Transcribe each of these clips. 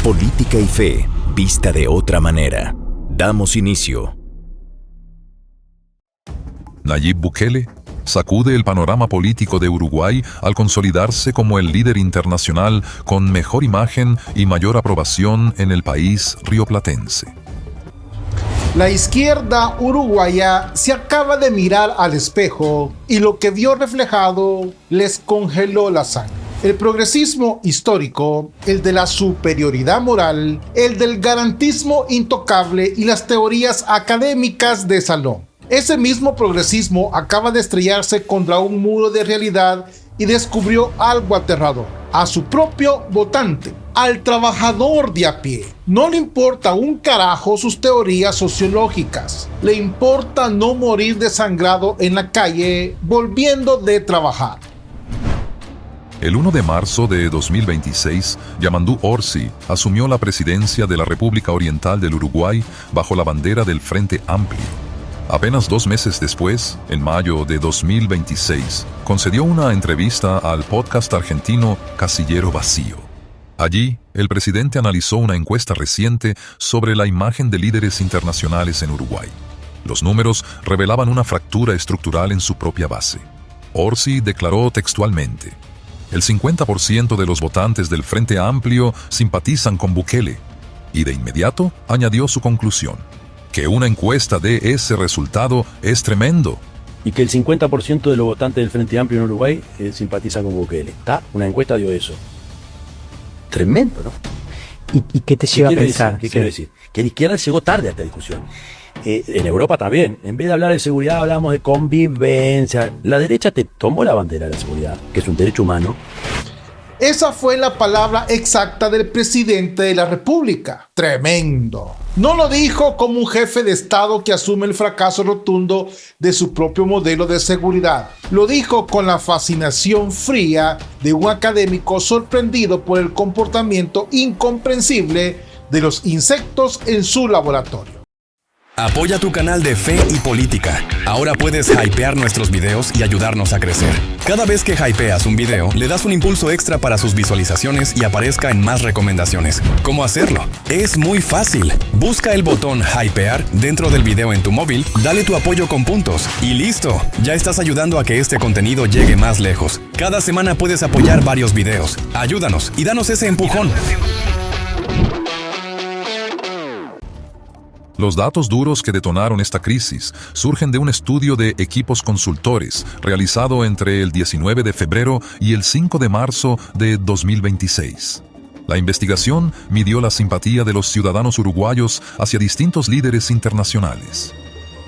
Política y fe, vista de otra manera. Damos inicio. Nayib Bukele sacude el panorama político de Uruguay al consolidarse como el líder internacional con mejor imagen y mayor aprobación en el país rioplatense. La izquierda uruguaya se acaba de mirar al espejo y lo que vio reflejado les congeló la sangre. El progresismo histórico, el de la superioridad moral, el del garantismo intocable y las teorías académicas de salón. Ese mismo progresismo acaba de estrellarse contra un muro de realidad y descubrió algo aterrador: a su propio votante, al trabajador de a pie. No le importa un carajo sus teorías sociológicas, le importa no morir desangrado en la calle volviendo de trabajar. El 1 de marzo de 2026, Yamandu Orsi asumió la presidencia de la República Oriental del Uruguay bajo la bandera del Frente Amplio. Apenas 2 meses después, en mayo de 2026, concedió una entrevista al podcast argentino Casillero Vacío. Allí, el presidente analizó una encuesta reciente sobre la imagen de líderes internacionales en Uruguay. Los números revelaban una fractura estructural en su propia base. Orsi declaró textualmente: el 50% de los votantes del Frente Amplio simpatizan con Bukele, y de inmediato añadió su conclusión: que una encuesta dé ese resultado es tremendo. Y que el 50% de los votantes del Frente Amplio en Uruguay simpatizan con Bukele. ¿Está? Una encuesta dio eso. Tremendo, ¿no? ¿Y qué te lleva a pensar? ¿Qué quiero decir? Que la izquierda llegó tarde a esta discusión. En Europa también. En vez de hablar de seguridad, hablamos de convivencia. La derecha te tomó la bandera de la seguridad, que es un derecho humano. Esa fue la palabra exacta del presidente de la República. Tremendo. No lo dijo como un jefe de Estado que asume el fracaso rotundo de su propio modelo de seguridad. Lo dijo con la fascinación fría de un académico sorprendido por el comportamiento incomprensible de los insectos en su laboratorio. Apoya tu canal de Fe y Política. Ahora puedes hypear nuestros videos y ayudarnos a crecer. Cada vez que hypeas un video, le das un impulso extra para sus visualizaciones y aparezca en más recomendaciones. ¿Cómo hacerlo? Es muy fácil. Busca el botón hypear dentro del video en tu móvil, dale tu apoyo con puntos y listo. Ya estás ayudando a que este contenido llegue más lejos. Cada semana puedes apoyar varios videos. Ayúdanos y danos ese empujón. Los datos duros que detonaron esta crisis surgen de un estudio de equipos consultores realizado entre el 19 de febrero y el 5 de marzo de 2026. La investigación midió la simpatía de los ciudadanos uruguayos hacia distintos líderes internacionales.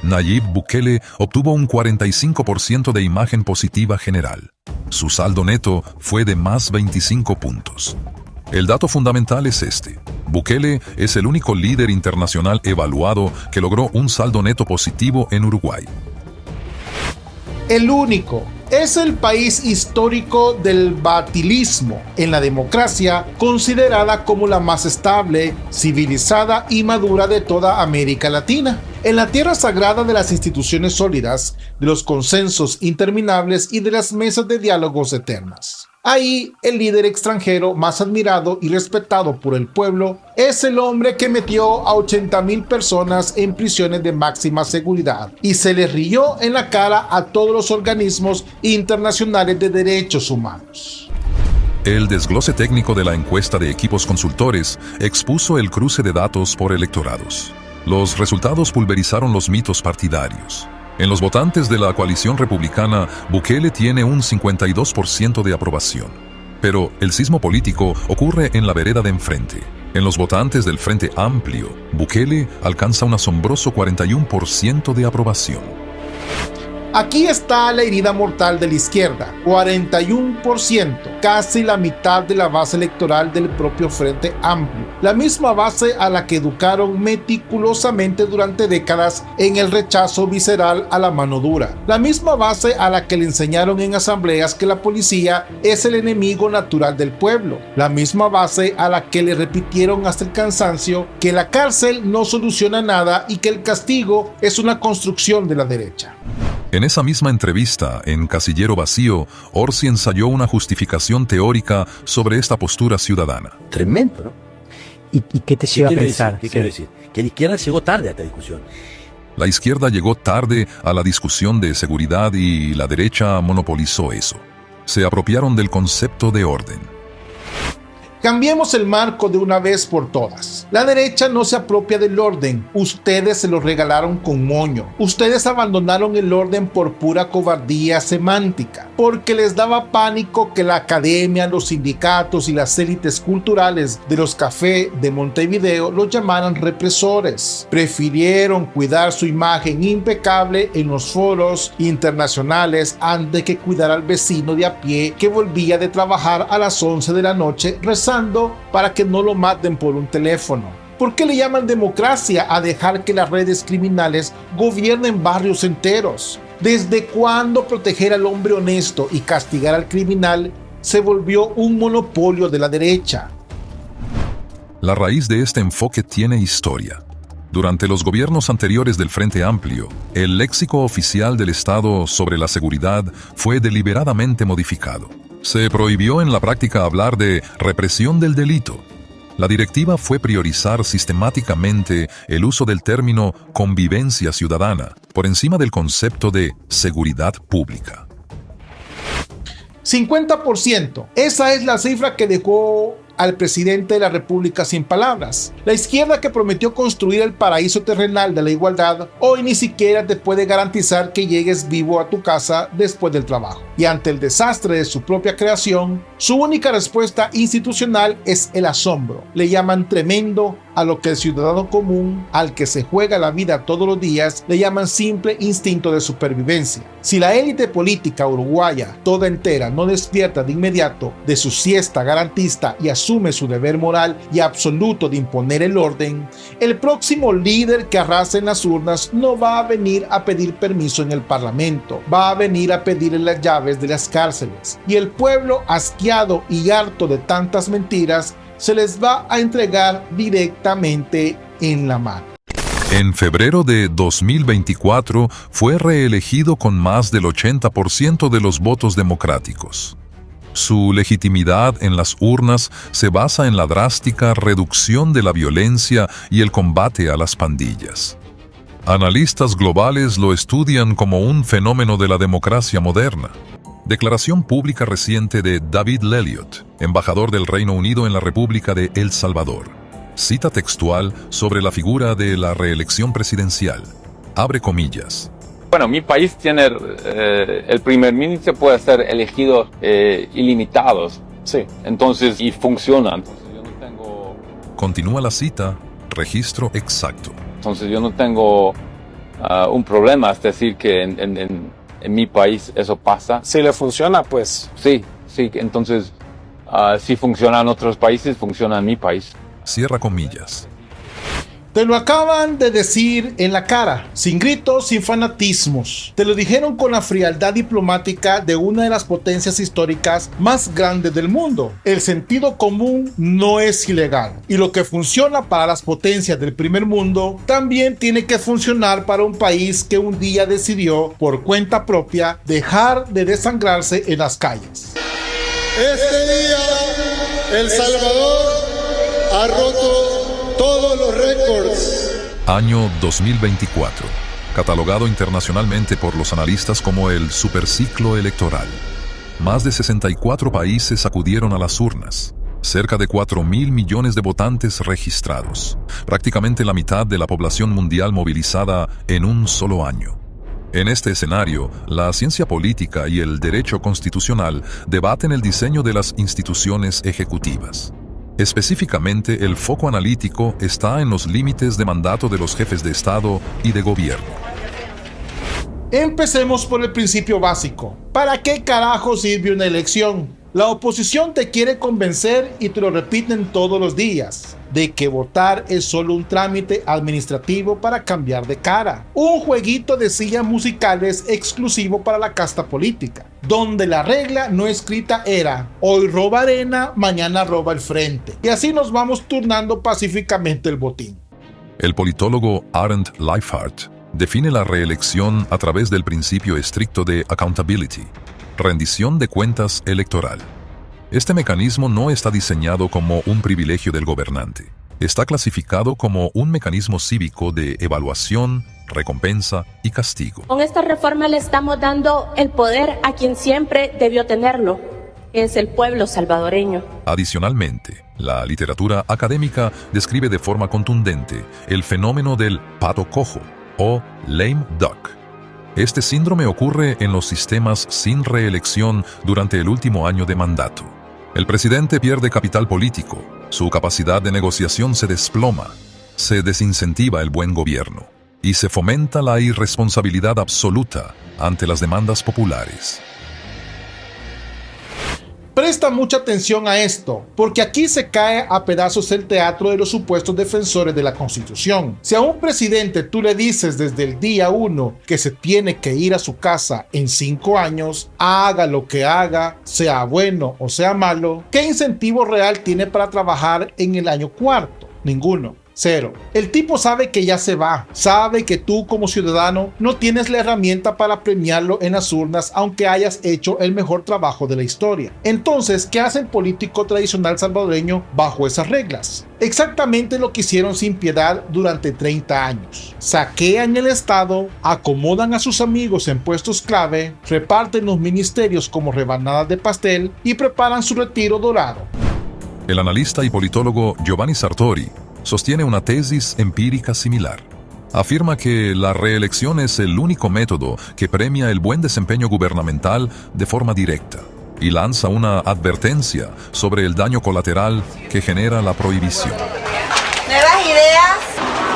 Nayib Bukele obtuvo un 45% de imagen positiva general. Su saldo neto fue de más 25 puntos. El dato fundamental es este: Bukele es el único líder internacional evaluado que logró un saldo neto positivo en Uruguay. El único. Es el país histórico del batilismo en la democracia, considerada como la más estable, civilizada y madura de toda América Latina. En la tierra sagrada de las instituciones sólidas, de los consensos interminables y de las mesas de diálogos eternas. Ahí, el líder extranjero más admirado y respetado por el pueblo es el hombre que metió a 80,000 personas en prisiones de máxima seguridad y se le rió en la cara a todos los organismos internacionales de derechos humanos. El desglose técnico de la encuesta de equipos consultores expuso el cruce de datos por electorados. Los resultados pulverizaron los mitos partidarios. En los votantes de la coalición republicana, Bukele tiene un 52% de aprobación. Pero el sismo político ocurre en la vereda de enfrente. En los votantes del Frente Amplio, Bukele alcanza un asombroso 41% de aprobación. Aquí está la herida mortal de la izquierda: 41%, casi la mitad de la base electoral del propio Frente Amplio, la misma base a la que educaron meticulosamente durante décadas en el rechazo visceral a la mano dura, la misma base a la que le enseñaron en asambleas que la policía es el enemigo natural del pueblo, la misma base a la que le repitieron hasta el cansancio que la cárcel no soluciona nada y que el castigo es una construcción de la derecha. En esa misma entrevista, en Casillero Vacío, Orsi ensayó una justificación teórica sobre esta postura ciudadana. Tremendo, ¿no? ¿Y qué te lleva a pensar? ¿Qué quiero decir? Que la izquierda llegó tarde a esta discusión. La izquierda llegó tarde a la discusión de seguridad y la derecha monopolizó eso. Se apropiaron del concepto de orden. Cambiemos el marco de una vez por todas. La derecha no se apropia del orden. Ustedes se lo regalaron con moño. Ustedes abandonaron el orden por pura cobardía semántica, porque les daba pánico que la academia, los sindicatos y las élites culturales de los cafés de Montevideo los llamaran represores. Prefirieron cuidar su imagen impecable en los foros internacionales antes que cuidar al vecino de a pie que volvía de trabajar a las 11 de la noche rezando para que no lo maten por un teléfono. ¿Por qué le llaman democracia a dejar que las redes criminales gobiernen barrios enteros? ¿Desde cuándo proteger al hombre honesto y castigar al criminal se volvió un monopolio de la derecha? La raíz de este enfoque tiene historia. Durante los gobiernos anteriores del Frente Amplio, el léxico oficial del Estado sobre la seguridad fue deliberadamente modificado. Se prohibió en la práctica hablar de represión del delito. La directiva fue priorizar sistemáticamente el uso del término convivencia ciudadana por encima del concepto de seguridad pública. 50%. Esa es la cifra que dejó al presidente de la República sin palabras. La izquierda, que prometió construir el paraíso terrenal de la igualdad, hoy ni siquiera te puede garantizar que llegues vivo a tu casa después del trabajo. Y ante el desastre de su propia creación, su única respuesta institucional es el asombro. Le llaman tremendo a lo que el ciudadano común, al que se juega la vida todos los días, le llaman simple instinto de supervivencia. Si la élite política uruguaya, toda entera, no despierta de inmediato de su siesta garantista y asume su deber moral y absoluto de imponer el orden, el próximo líder que arrase en las urnas no va a venir a pedir permiso en el Parlamento, va a venir a pedirle las llaves de las cárceles. Y el pueblo, asqueado y harto de tantas mentiras, se les va a entregar directamente en la mano. En febrero de 2024 fue reelegido con más del 80% de los votos democráticos. Su legitimidad en las urnas se basa en la drástica reducción de la violencia y el combate a las pandillas. Analistas globales lo estudian como un fenómeno de la democracia moderna. Declaración pública reciente de David Lelliot, embajador del Reino Unido en la República de El Salvador. Cita textual sobre la figura de la reelección presidencial. Abre comillas. Bueno, mi país tiene, el primer ministro puede ser elegido ilimitados. Sí. Entonces, y funciona. Entonces, yo no tengo... Continúa la cita, registro exacto. Entonces, yo no tengo un problema, es decir, que en mi país eso pasa. Si le funciona, pues. Sí, entonces, si funciona en otros países, funciona en mi país. Cierra comillas. Te lo acaban de decir en la cara, sin gritos, sin fanatismos. Te lo dijeron con la frialdad diplomática de una de las potencias históricas más grandes del mundo. El sentido común no es ilegal. Y lo que funciona para las potencias del primer mundo también tiene que funcionar para un país que un día decidió, por cuenta propia, dejar de desangrarse en las calles. Este día, El Salvador ha roto todos los récords. Año 2024, catalogado internacionalmente por los analistas como el superciclo electoral. Más de 64 países acudieron a las urnas. Cerca de 4.000 millones de votantes registrados. Prácticamente la mitad de la población mundial movilizada en un solo año. En este escenario, la ciencia política y el derecho constitucional debaten el diseño de las instituciones ejecutivas. Específicamente, el foco analítico está en los límites de mandato de los jefes de Estado y de gobierno. Empecemos por el principio básico. ¿Para qué carajo sirve una elección? La oposición te quiere convencer y te lo repiten todos los días, de que votar es solo un trámite administrativo para cambiar de cara. Un jueguito de sillas musicales exclusivo para la casta política, donde la regla no escrita era hoy roba arena, mañana roba el frente. Y así nos vamos turnando pacíficamente el botín. El politólogo Arndt Leifhardt define la reelección a través del principio estricto de accountability, rendición de cuentas electoral. Este mecanismo no está diseñado como un privilegio del gobernante. Está clasificado como un mecanismo cívico de evaluación, recompensa y castigo. Con esta reforma le estamos dando el poder a quien siempre debió tenerlo, que es el pueblo salvadoreño. Adicionalmente, la literatura académica describe de forma contundente el fenómeno del pato cojo o lame duck. Este síndrome ocurre en los sistemas sin reelección durante el último año de mandato. El presidente pierde capital político, su capacidad de negociación se desploma, se desincentiva el buen gobierno y se fomenta la irresponsabilidad absoluta ante las demandas populares. Presta mucha atención a esto, porque aquí se cae a pedazos el teatro de los supuestos defensores de la Constitución. Si a un presidente tú le dices desde el día 1 que se tiene que ir a su casa en 5 años, haga lo que haga, sea bueno o sea malo, ¿qué incentivo real tiene para trabajar en el año 4? Ninguno. Cero. El tipo sabe que ya se va, sabe que tú como ciudadano no tienes la herramienta para premiarlo en las urnas aunque hayas hecho el mejor trabajo de la historia. Entonces, ¿qué hace el político tradicional salvadoreño bajo esas reglas? Exactamente lo que hicieron sin piedad durante 30 años. Saquean el Estado, acomodan a sus amigos en puestos clave, reparten los ministerios como rebanadas de pastel y preparan su retiro dorado. El analista y politólogo Giovanni Sartori sostiene una tesis empírica similar. Afirma que la reelección es el único método que premia el buen desempeño gubernamental de forma directa y lanza una advertencia sobre el daño colateral que genera la prohibición. ¿Nuevas ideas?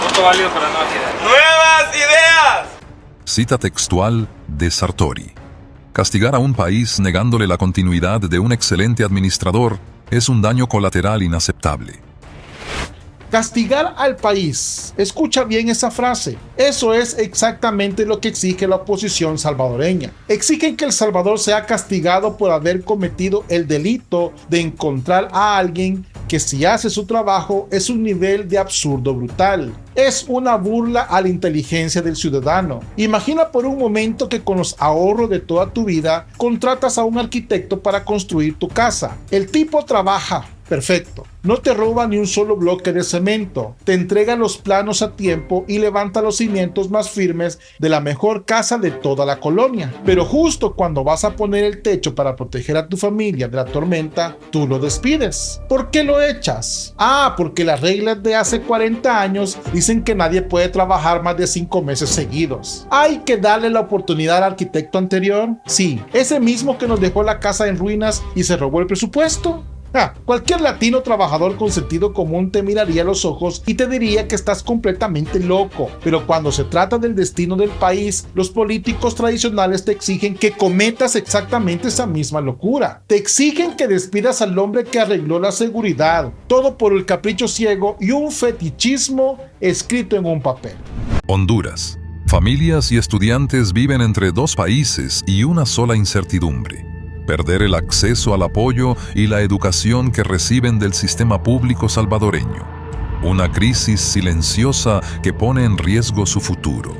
Voto válido para nuevas ideas. ¡Nuevas ideas! Cita textual de Sartori. Castigar a un país negándole la continuidad de un excelente administrador es un daño colateral inaceptable. Castigar al país. Escucha bien esa frase. Eso es exactamente lo que exige la oposición salvadoreña. Exigen que El Salvador sea castigado por haber cometido el delito de encontrar a alguien que si hace su trabajo es un nivel de absurdo brutal. Es una burla a la inteligencia del ciudadano. Imagina por un momento que con los ahorros de toda tu vida contratas a un arquitecto para construir tu casa. El tipo trabaja. Perfecto. No te roba ni un solo bloque de cemento, te entrega los planos a tiempo y levanta los cimientos más firmes de la mejor casa de toda la colonia. Pero justo cuando vas a poner el techo para proteger a tu familia de la tormenta, tú lo despides. ¿Por qué lo echas? Ah, porque las reglas de hace 40 años dicen que nadie puede trabajar más de 5 meses seguidos. ¿Hay que darle la oportunidad al arquitecto anterior? Sí, ese mismo que nos dejó la casa en ruinas y se robó el presupuesto. Cualquier latino trabajador con sentido común te miraría a los ojos y te diría que estás completamente loco. Pero cuando se trata del destino del país, los políticos tradicionales te exigen que cometas exactamente esa misma locura. Te exigen que despidas al hombre que arregló la seguridad, todo por el capricho ciego y un fetichismo escrito en un papel. Honduras. Familias y estudiantes viven entre dos países y una sola incertidumbre: perder el acceso al apoyo y la educación que reciben del sistema público salvadoreño. Una crisis silenciosa que pone en riesgo su futuro.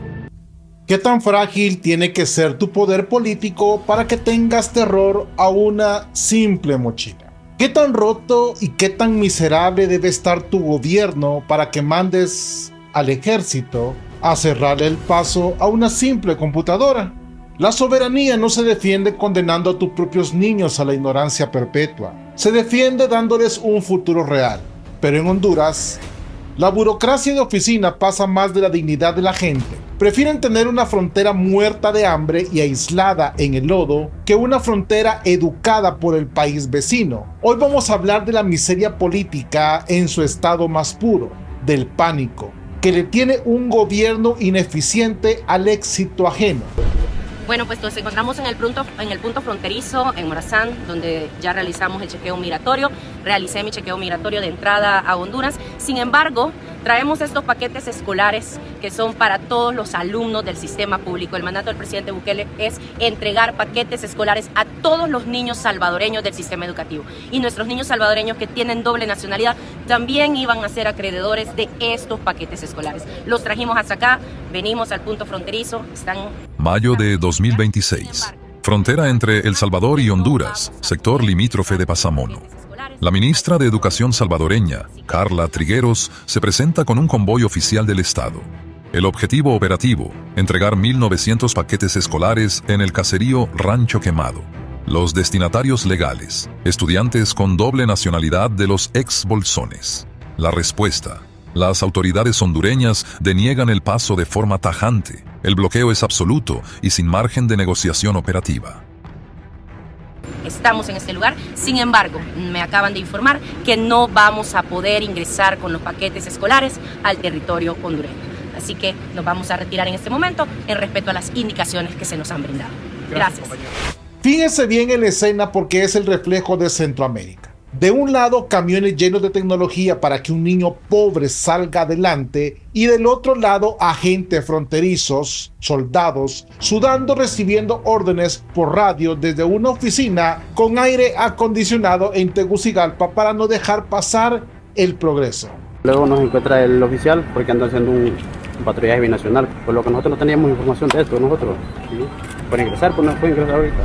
¿Qué tan frágil tiene que ser tu poder político para que tengas terror a una simple mochila? ¿Qué tan roto y qué tan miserable debe estar tu gobierno para que mandes al ejército a cerrarle el paso a una simple computadora? La soberanía no se defiende condenando a tus propios niños a la ignorancia perpetua. Se defiende dándoles un futuro real. Pero en Honduras, la burocracia de oficina pasa más de la dignidad de la gente. Prefieren tener una frontera muerta de hambre y aislada en el lodo que una frontera educada por el país vecino. Hoy vamos a hablar de la miseria política en su estado más puro, del pánico, que le tiene un gobierno ineficiente al éxito ajeno. Bueno, pues nos encontramos en el punto fronterizo en Morazán, donde ya realizamos el chequeo migratorio. Realicé mi chequeo migratorio de entrada a Honduras. Sin embargo, traemos estos paquetes escolares que son para todos los alumnos del sistema público. El mandato del presidente Bukele es entregar paquetes escolares a todos los niños salvadoreños del sistema educativo. Y nuestros niños salvadoreños que tienen doble nacionalidad también iban a ser acreedores de estos paquetes escolares. Los trajimos hasta acá, venimos al punto fronterizo, Mayo de 2026. Frontera entre El Salvador y Honduras, sector limítrofe de Pasamono. La ministra de Educación salvadoreña, Carla Trigueros, se presenta con un convoy oficial del Estado. El objetivo operativo, entregar 1.900 paquetes escolares en el caserío Rancho Quemado. Los destinatarios legales, estudiantes con doble nacionalidad de los ex-bolsones. La respuesta: las autoridades hondureñas deniegan el paso de forma tajante. El bloqueo es absoluto y sin margen de negociación operativa. Estamos en este lugar, sin embargo, me acaban de informar que no vamos a poder ingresar con los paquetes escolares al territorio hondureño. Así que nos vamos a retirar en este momento en respeto a las indicaciones que se nos han brindado. Gracias. Fíjense bien en la escena porque es el reflejo de Centroamérica. De un lado, camiones llenos de tecnología para que un niño pobre salga adelante, y del otro lado, agentes fronterizos, soldados, sudando recibiendo órdenes por radio desde una oficina con aire acondicionado en Tegucigalpa para no dejar pasar el progreso. Luego nos encuentra el oficial porque anda haciendo un patrullaje binacional, por lo que nosotros no teníamos información de esto. Nosotros, ¿sí? Pueden ingresar, pues no pueden ingresar ahorita.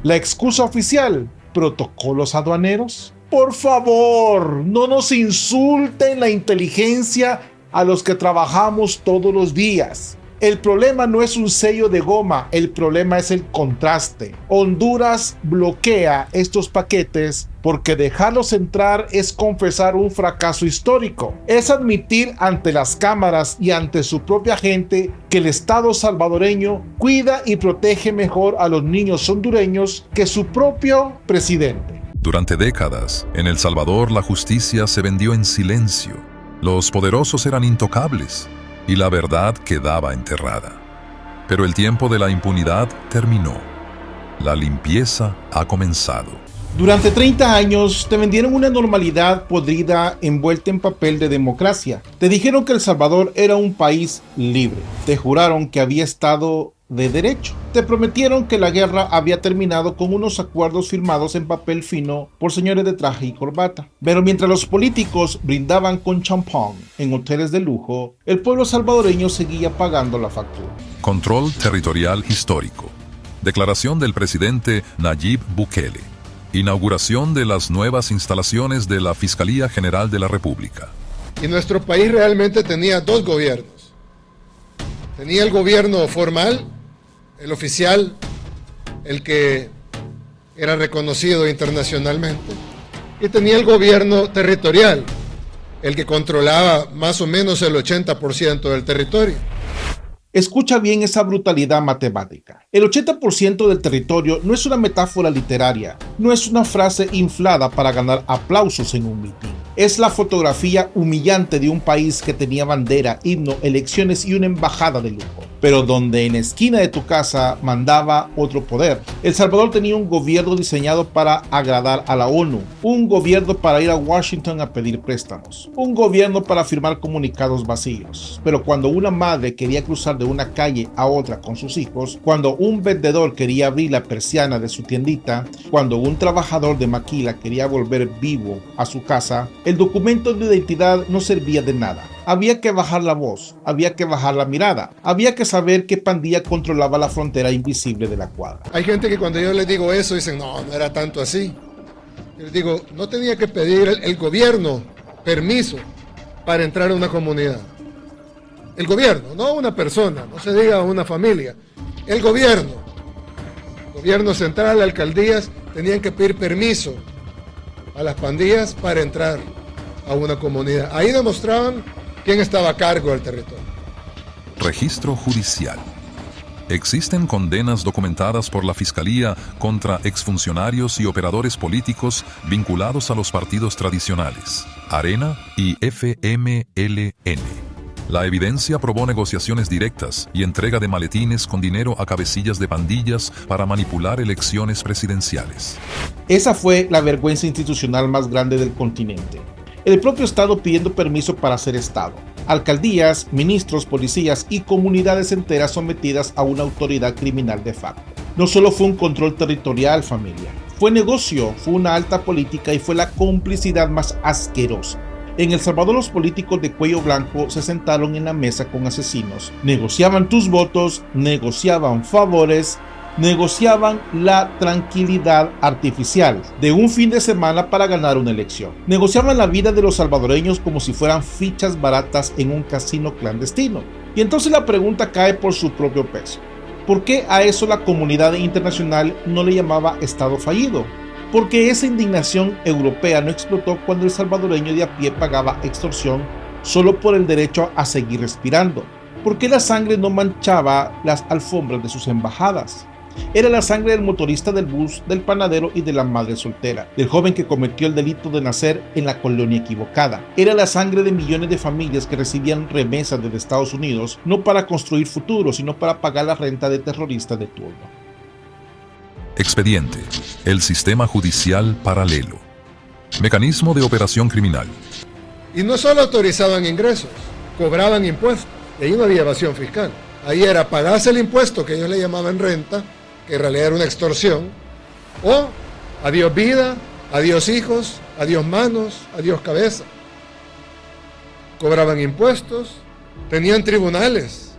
La excusa oficial: protocolos aduaneros. Por favor, no nos insulten la inteligencia a los que trabajamos todos los días. El problema no es un sello de goma, el problema es el contraste. Honduras bloquea estos paquetes porque dejarlos entrar es confesar un fracaso histórico. Es admitir ante las cámaras y ante su propia gente que el Estado salvadoreño cuida y protege mejor a los niños hondureños que su propio presidente. Durante décadas, en El Salvador la justicia se vendió en silencio. Los poderosos eran intocables y la verdad quedaba enterrada. Pero el tiempo de la impunidad terminó. La limpieza ha comenzado. Durante 30 años te vendieron una normalidad podrida envuelta en papel de democracia. Te dijeron que El Salvador era un país libre. Te juraron que había Estado de Derecho. Te prometieron que la guerra había terminado con unos acuerdos firmados en papel fino por señores de traje y corbata. Pero mientras los políticos brindaban con champán en hoteles de lujo, el pueblo salvadoreño seguía pagando la factura. Control territorial histórico. Declaración del presidente Nayib Bukele. Inauguración de las nuevas instalaciones de la Fiscalía General de la República. Y nuestro país realmente tenía dos gobiernos. Tenía el gobierno formal, el oficial, el que era reconocido internacionalmente, y tenía el gobierno territorial, el que controlaba más o menos el 80% del territorio. Escucha bien esa brutalidad matemática. El 80% del territorio no es una metáfora literaria, no es una frase inflada para ganar aplausos en un mitin. Es la fotografía humillante de un país que tenía bandera, himno, elecciones y una embajada de lujo, pero donde en la esquina de tu casa mandaba otro poder. El Salvador tenía un gobierno diseñado para agradar a la ONU, un gobierno para ir a Washington a pedir préstamos, un gobierno para firmar comunicados vacíos. Pero cuando una madre quería cruzar de una calle a otra con sus hijos, cuando un vendedor quería abrir la persiana de su tiendita, cuando un trabajador de maquila quería volver vivo a su casa, el documento de identidad no servía de nada. Había que bajar la voz, había que bajar la mirada, había que saber qué pandilla controlaba la frontera invisible de la cuadra. Hay gente que cuando yo les digo eso dicen, no era tanto así. Yo les digo, no tenía que pedir el gobierno permiso para entrar a una comunidad. El gobierno, no una persona, no se diga una familia. El gobierno central, alcaldías, tenían que pedir permiso a las pandillas para entrar a una comunidad. Ahí demostraban quién estaba a cargo del territorio. Registro judicial. Existen condenas documentadas por la Fiscalía contra exfuncionarios y operadores políticos vinculados a los partidos tradicionales, Arena y FMLN. La evidencia probó negociaciones directas y entrega de maletines con dinero a cabecillas de pandillas para manipular elecciones presidenciales. Esa fue la vergüenza institucional más grande del continente. El propio Estado pidiendo permiso para ser Estado. Alcaldías, ministros, policías y comunidades enteras sometidas a una autoridad criminal de facto. No solo fue un control territorial, familia. Fue negocio, fue una alta política y fue la complicidad más asquerosa. En El Salvador los políticos de cuello blanco se sentaron en la mesa con asesinos, negociaban tus votos, negociaban favores Negociaban la tranquilidad artificial de un fin de semana para ganar una elección. Negociaban la vida de los salvadoreños como si fueran fichas baratas en un casino clandestino. Y entonces la pregunta cae por su propio peso. ¿Por qué a eso la comunidad internacional no le llamaba Estado fallido? Porque esa indignación europea no explotó cuando el salvadoreño de a pie pagaba extorsión solo por el derecho a seguir respirando. ¿Por qué la sangre no manchaba las alfombras de sus embajadas? Era la sangre del motorista del bus, del panadero y de la madre soltera, del joven que cometió el delito de nacer en la colonia equivocada. Era la sangre de millones de familias que recibían remesas desde Estados Unidos, no para construir futuro, sino para pagar la renta de terroristas de turno. Expediente: el sistema judicial paralelo. Mecanismo de operación criminal. Y no solo autorizaban ingresos, cobraban impuestos. Y ahí no había evasión fiscal. Ahí era pagarse el impuesto que ellos le llamaban renta, que en realidad era una extorsión, o adiós vida, adiós hijos, adiós manos, adiós cabeza. Cobraban impuestos, tenían tribunales,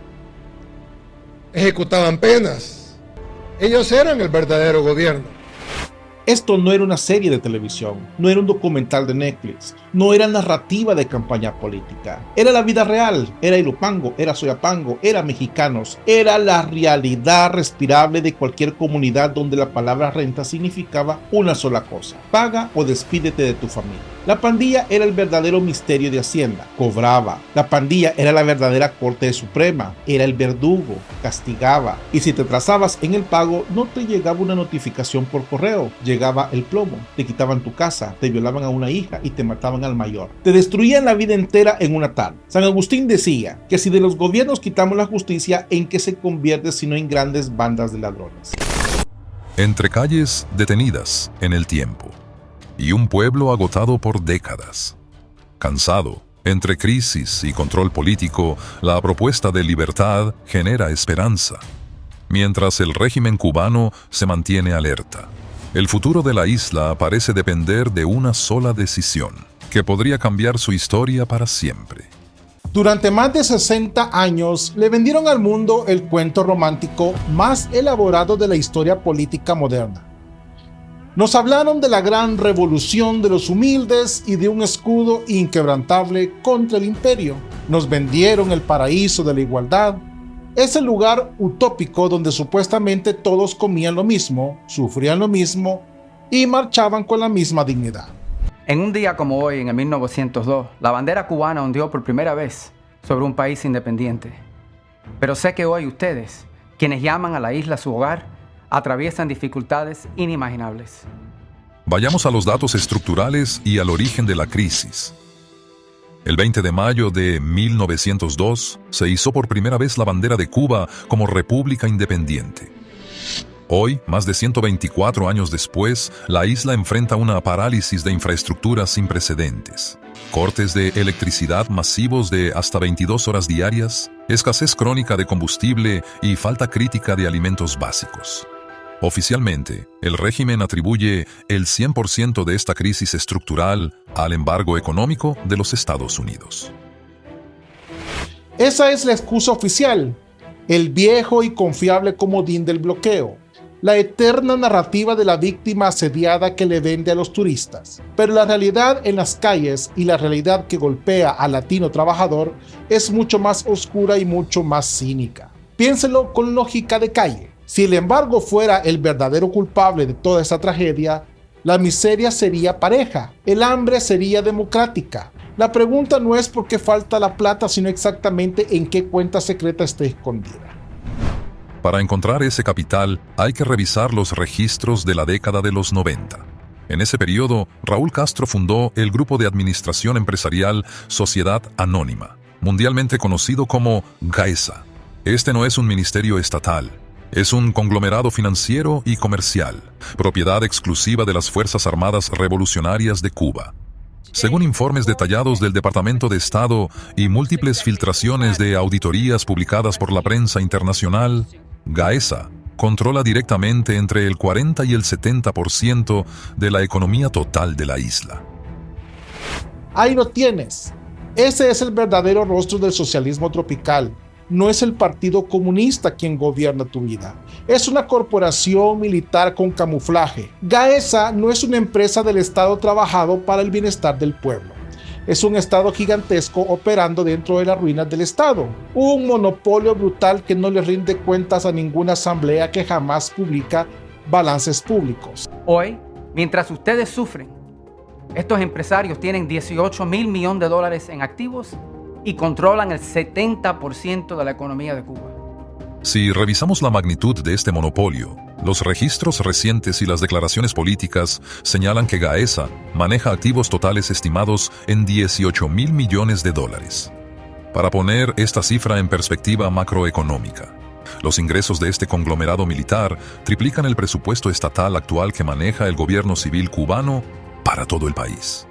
ejecutaban penas. Ellos eran el verdadero gobierno. Esto no era una serie de televisión, no era un documental de Netflix, no era narrativa de campaña política. Era la vida real, era Ilopango, era Soyapango, era mexicanos. Era la realidad respirable de cualquier comunidad donde la palabra renta significaba una sola cosa: paga o despídete de tu familia. La pandilla era el verdadero misterio de Hacienda, cobraba. La pandilla era la verdadera Corte Suprema, era el verdugo, castigaba. Y si te atrasabas en el pago, no te llegaba una notificación por correo, llegaba el plomo, te quitaban tu casa, te violaban a una hija y te mataban al mayor. Te destruían la vida entera en una tarde. San Agustín decía que si de los gobiernos quitamos la justicia, ¿en qué se convierte sino en grandes bandas de ladrones? Entre calles detenidas en el tiempo y un pueblo agotado por décadas. Cansado, entre crisis y control político, la propuesta de libertad genera esperanza, mientras el régimen cubano se mantiene alerta. El futuro de la isla parece depender de una sola decisión, que podría cambiar su historia para siempre. Durante más de 60 años le vendieron al mundo el cuento romántico más elaborado de la historia política moderna. Nos hablaron de la gran revolución de los humildes y de un escudo inquebrantable contra el imperio. Nos vendieron el paraíso de la igualdad, ese lugar utópico donde supuestamente todos comían lo mismo, sufrían lo mismo y marchaban con la misma dignidad. En un día como hoy, en el 1902, la bandera cubana ondeó por primera vez sobre un país independiente. Pero sé que hoy ustedes, quienes llaman a la isla su hogar, atraviesan dificultades inimaginables. Vayamos a los datos estructurales y al origen de la crisis. El 20 de mayo de 1902 se izó por primera vez la bandera de Cuba como república independiente. Hoy, más de 124 años después, la isla enfrenta una parálisis de infraestructura sin precedentes. Cortes de electricidad masivos de hasta 22 horas diarias, escasez crónica de combustible y falta crítica de alimentos básicos. Oficialmente, el régimen atribuye el 100% de esta crisis estructural al embargo económico de los Estados Unidos. Esa es la excusa oficial, el viejo y confiable comodín del bloqueo, la eterna narrativa de la víctima asediada que le vende a los turistas. Pero la realidad en las calles y la realidad que golpea al latino trabajador es mucho más oscura y mucho más cínica. Piénselo con lógica de calle. Si el embargo fuera el verdadero culpable de toda esta tragedia, la miseria sería pareja, el hambre sería democrática. La pregunta no es por qué falta la plata, sino exactamente en qué cuenta secreta está escondida. Para encontrar ese capital, hay que revisar los registros de la década de los 90. En ese periodo, Raúl Castro fundó el grupo de administración empresarial Sociedad Anónima, mundialmente conocido como GAESA. Este no es un ministerio estatal. Es un conglomerado financiero y comercial, propiedad exclusiva de las Fuerzas Armadas Revolucionarias de Cuba. Según informes detallados del Departamento de Estado y múltiples filtraciones de auditorías publicadas por la prensa internacional, GAESA controla directamente entre el 40 y el 70% de la economía total de la isla. Ahí lo tienes. Ese es el verdadero rostro del socialismo tropical. no es el Partido Comunista quien gobierna tu vida. Es una corporación militar con camuflaje. Gaesa no es una empresa del Estado trabajado para el bienestar del pueblo. Es un Estado gigantesco operando dentro de las ruinas del Estado. Un monopolio brutal que no le rinde cuentas a ninguna asamblea, que jamás publica balances públicos. Hoy, mientras ustedes sufren, estos empresarios tienen $18,000 millones en activos y controlan el 70% de la economía de Cuba. Si revisamos la magnitud de este monopolio, los registros recientes y las declaraciones políticas señalan que Gaesa maneja activos totales estimados en $18,000 millones. Para poner esta cifra en perspectiva macroeconómica, los ingresos de este conglomerado militar triplican el presupuesto estatal actual que maneja el gobierno civil cubano para todo el país.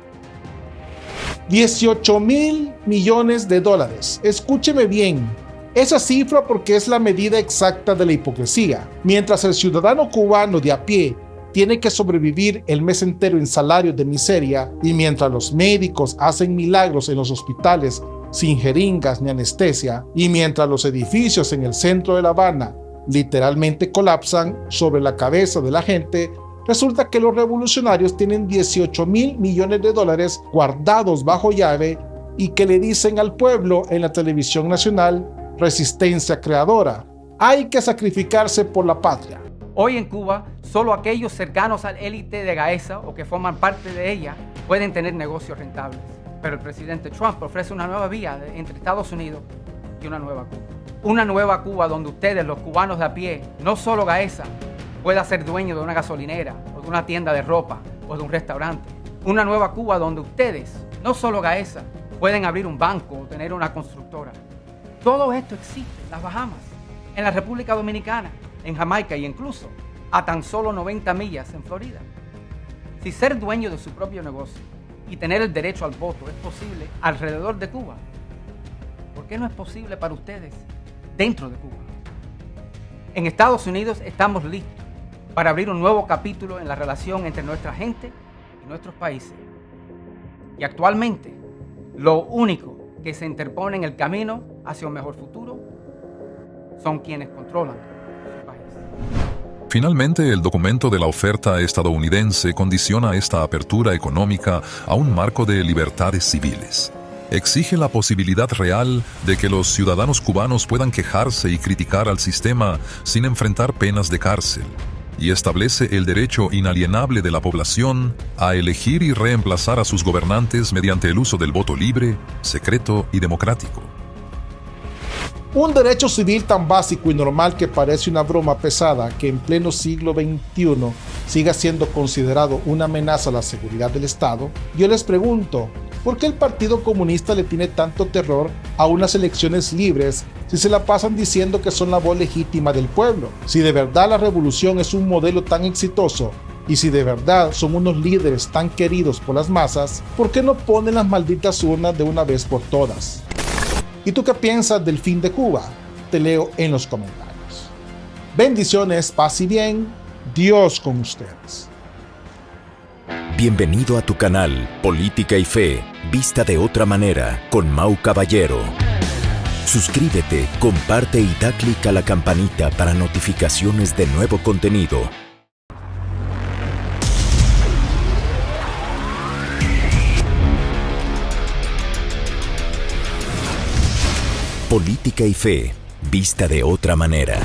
$18,000 millones. Escúcheme bien. Esa cifra porque es la medida exacta de la hipocresía. Mientras el ciudadano cubano de a pie tiene que sobrevivir el mes entero en salarios de miseria, y mientras los médicos hacen milagros en los hospitales sin jeringas ni anestesia, y mientras los edificios en el centro de La Habana literalmente colapsan sobre la cabeza de la gente, resulta que los revolucionarios tienen $18,000 millones guardados bajo llave y que le dicen al pueblo en la televisión nacional: resistencia creadora. Hay que sacrificarse por la patria. Hoy en Cuba, solo aquellos cercanos al élite de Gaesa o que forman parte de ella pueden tener negocios rentables. Pero el presidente Trump ofrece una nueva vía entre Estados Unidos y una nueva Cuba. Una nueva Cuba donde ustedes, los cubanos de a pie, no solo Gaesa, pueda ser dueño de una gasolinera o de una tienda de ropa o de un restaurante. Una nueva Cuba donde ustedes, no solo Gaesa, pueden abrir un banco o tener una constructora. Todo esto existe en las Bahamas, en la República Dominicana, en Jamaica y incluso a tan solo 90 millas en Florida. Si ser dueño de su propio negocio y tener el derecho al voto es posible alrededor de Cuba, ¿por qué no es posible para ustedes dentro de Cuba? En Estados Unidos estamos listos para abrir un nuevo capítulo en la relación entre nuestra gente y nuestros países. Y actualmente, lo único que se interpone en el camino hacia un mejor futuro son quienes controlan su país. Finalmente, el documento de la oferta estadounidense condiciona esta apertura económica a un marco de libertades civiles. Exige la posibilidad real de que los ciudadanos cubanos puedan quejarse y criticar al sistema sin enfrentar penas de cárcel, y establece el derecho inalienable de la población a elegir y reemplazar a sus gobernantes mediante el uso del voto libre, secreto y democrático. Un derecho civil tan básico y normal que parece una broma pesada que en pleno siglo XXI siga siendo considerado una amenaza a la seguridad del Estado. Yo les pregunto, ¿por qué el Partido Comunista le tiene tanto terror a unas elecciones libres si se la pasan diciendo que son la voz legítima del pueblo? Si de verdad la revolución es un modelo tan exitoso y si de verdad son unos líderes tan queridos por las masas, ¿por qué no ponen las malditas urnas de una vez por todas? ¿Y tú qué piensas del fin de Cuba? Te leo en los comentarios. Bendiciones, paz y bien. Dios con ustedes. Bienvenido a tu canal Política y Fe, vista de otra manera, con Mau Caballero. Suscríbete, comparte y da clic a la campanita para notificaciones de nuevo contenido. Política y Fe, vista de otra manera.